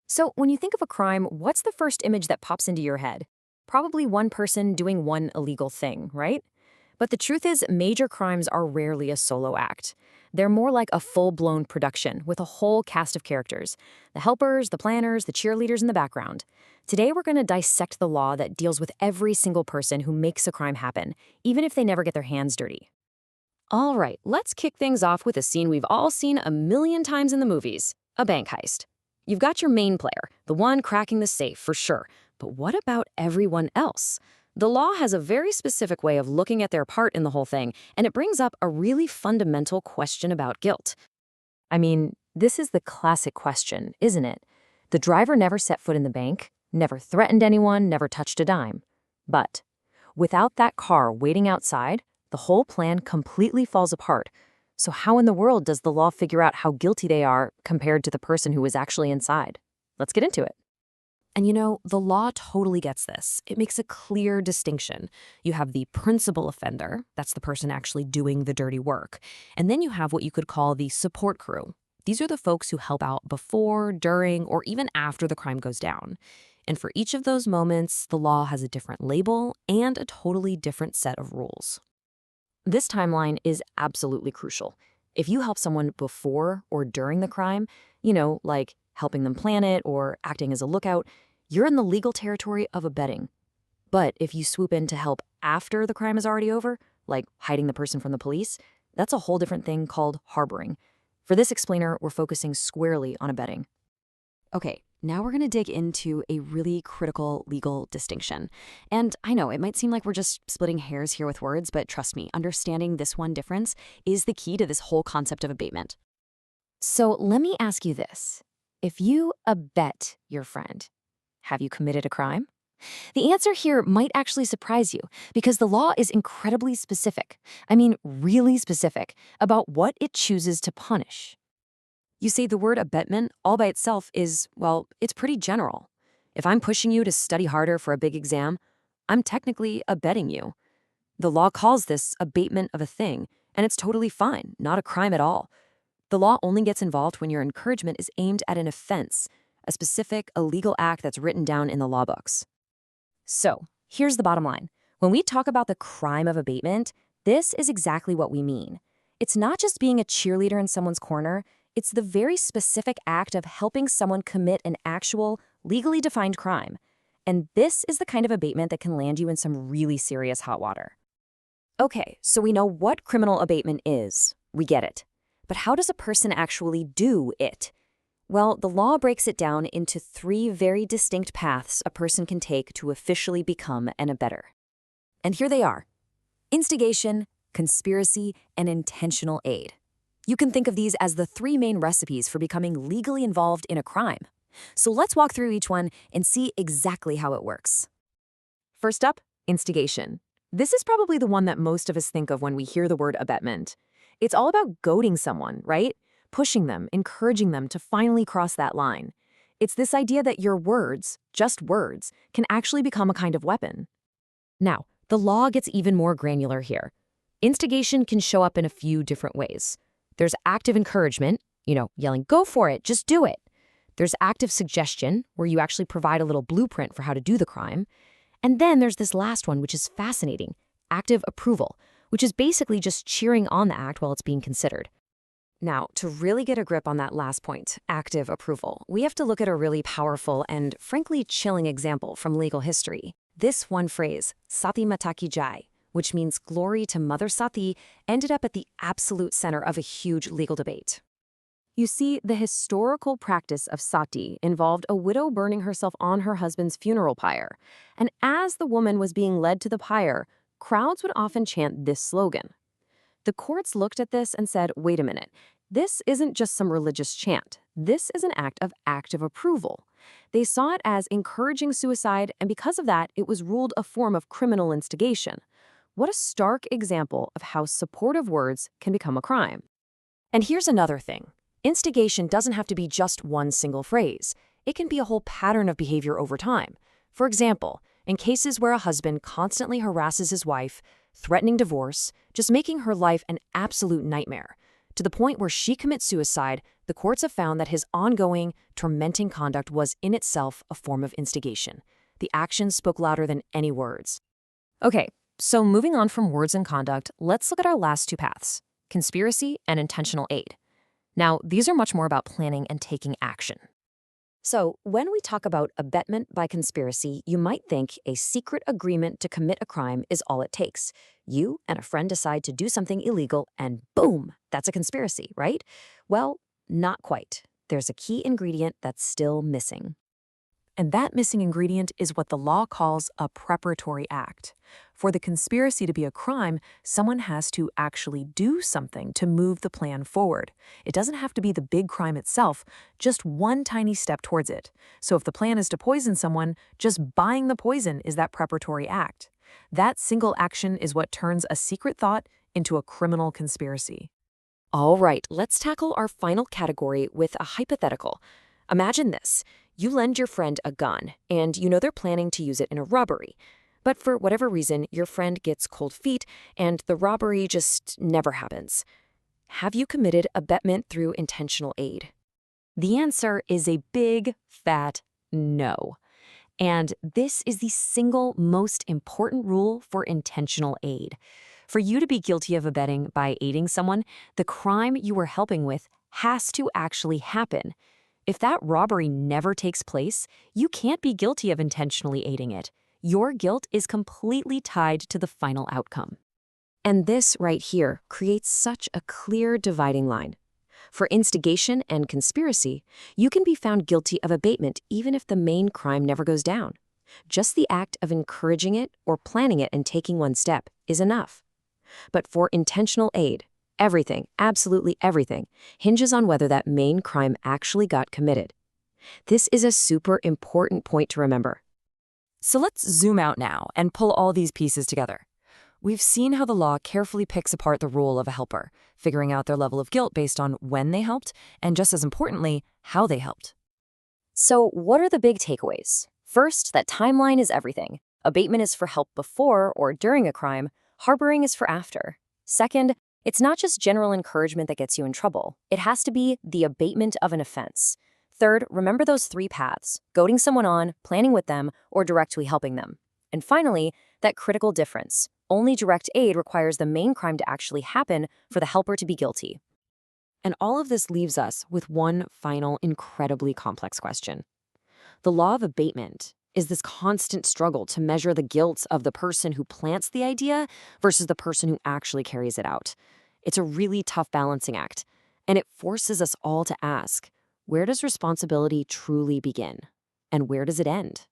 So, when you think of a crime, what's the first image that pops into your head? Probably one person doing one illegal thing, right? But the truth is, major crimes are rarely a solo act. They're more like a full-blown production with a whole cast of characters: the helpers, the planners, the cheerleaders in the background. Today, we're going to dissect the law that deals with every single person who makes a crime happen, even if they never get their hands dirty. All right, let's kick things off with a scene we've all seen a million times in the movies: a bank heist. You've got your main player, the one cracking the safe for sure. But what about everyone else? The law has a very specific way of looking at their part in the whole thing, and it brings up a really fundamental question about guilt. I mean, this is the classic question, isn't it? The driver never set foot in the bank, never threatened anyone, never touched a dime. But without that car waiting outside, the whole plan completely falls apart. So how in the world does the law figure out how guilty they are compared to the person who was actually inside? Let's get into it. And the law totally gets this. It makes a clear distinction. You have the principal offender, that's the person actually doing the dirty work. And then you have what you could call the support crew. These are the folks who help out before, during, or even after the crime goes down. And for each of those moments, the law has a different label and a totally different set of rules. This timeline is absolutely crucial. If you help someone before or during the crime, like helping them plan it or acting as a lookout, you're in the legal territory of abetting. But if you swoop in to help after the crime is already over, like hiding the person from the police, that's a whole different thing called harboring. For this explainer, we're focusing squarely on abetting. Okay, now we're going to dig into a really critical legal distinction. And I know it might seem like we're just splitting hairs here with words, but trust me, understanding this one difference is the key to this whole concept of abatement. So let me ask you this. If you abet your friend, have you committed a crime? The answer here might actually surprise you because the law is incredibly specific. I mean, really specific about what it chooses to punish. You see, the word abetment all by itself is, well, it's pretty general. If I'm pushing you to study harder for a big exam, I'm technically abetting you. The law calls this abatement of a thing, and it's totally fine, not a crime at all. The law only gets involved when your encouragement is aimed at an offense, a specific illegal act that's written down in the law books. So, here's the bottom line. When we talk about the crime of abatement, this is exactly what we mean. It's not just being a cheerleader in someone's corner. It's the very specific act of helping someone commit an actual, legally defined crime. And this is the kind of abatement that can land you in some really serious hot water. Okay, so we know what criminal abatement is. We get it. But how does a person actually do it? Well, the law breaks it down into 3 very distinct paths a person can take to officially become an abetter. And here they are: instigation, conspiracy, and intentional aid. You can think of these as the 3 main recipes for becoming legally involved in a crime. So let's walk through each one and see exactly how it works. First up, instigation. This is probably the one that most of us think of when we hear the word abetment. It's all about goading someone, right? Pushing them, encouraging them to finally cross that line. It's this idea that your words, just words, can actually become a kind of weapon. Now, the law gets even more granular here. Instigation can show up in a few different ways. There's active encouragement, yelling, "Go for it, just do it." There's active suggestion, where you actually provide a little blueprint for how to do the crime. And then there's this last one, which is fascinating: active approval, which is basically just cheering on the act while it's being considered. Now, to really get a grip on that last point, active approval, we have to look at a really powerful and frankly chilling example from legal history. This one phrase, "Sati Mataki Jai," which means glory to Mother Sati, ended up at the absolute center of a huge legal debate. You see, the historical practice of sati involved a widow burning herself on her husband's funeral pyre. And as the woman was being led to the pyre, crowds would often chant this slogan. The courts looked at this and said, wait a minute, this isn't just some religious chant. This is an act of active approval. They saw it as encouraging suicide, and because of that, it was ruled a form of criminal instigation. What a stark example of how supportive words can become a crime. And here's another thing. Instigation doesn't have to be just one single phrase. It can be a whole pattern of behavior over time. For example, in cases where a husband constantly harasses his wife, threatening divorce, just making her life an absolute nightmare, to the point where she commits suicide, The courts have found that his ongoing, tormenting conduct was in itself a form of instigation. The actions spoke louder than any words. Okay, so moving on from words and conduct, let's look at our last two paths, conspiracy and intentional aid. Now, these are much more about planning and taking action. So, when we talk about abetment by conspiracy, you might think a secret agreement to commit a crime is all it takes. You and a friend decide to do something illegal, and boom, that's a conspiracy, right? Well, not quite. There's a key ingredient that's still missing. And that missing ingredient is what the law calls a preparatory act. For the conspiracy to be a crime, someone has to actually do something to move the plan forward. It doesn't have to be the big crime itself, just one tiny step towards it. So if the plan is to poison someone, just buying the poison is that preparatory act. That single action is what turns a secret thought into a criminal conspiracy. All right, let's tackle our final category with a hypothetical. Imagine this. You lend your friend a gun, and you know they're planning to use it in a robbery. But for whatever reason, your friend gets cold feet, and the robbery just never happens. Have you committed abetment through intentional aid? The answer is a big, fat no. And this is the single most important rule for intentional aid. For you to be guilty of abetting by aiding someone, the crime you were helping with has to actually happen. If that robbery never takes place, you can't be guilty of intentionally aiding it. Your guilt is completely tied to the final outcome. And this right here creates such a clear dividing line. For instigation and conspiracy, you can be found guilty of abatement even if the main crime never goes down. Just the act of encouraging it or planning it and taking one step is enough. But for intentional aid, everything, absolutely everything, hinges on whether that main crime actually got committed. This is a super important point to remember. So let's zoom out now and pull all these pieces together. We've seen how the law carefully picks apart the role of a helper, figuring out their level of guilt based on when they helped, and just as importantly, how they helped. So what are the big takeaways? First, that timeline is everything. Abatement is for help before or during a crime. Harboring is for after. Second, it's not just general encouragement that gets you in trouble. It has to be the abatement of an offense. Third, remember those three paths: goading someone on, planning with them, or directly helping them. And finally, that critical difference. Only direct aid requires the main crime to actually happen for the helper to be guilty. And all of this leaves us with one final, incredibly complex question. The law of abatement is this constant struggle to measure the guilt of the person who plants the idea versus the person who actually carries it out. It's a really tough balancing act, and it forces us all to ask, where does responsibility truly begin? And where does it end?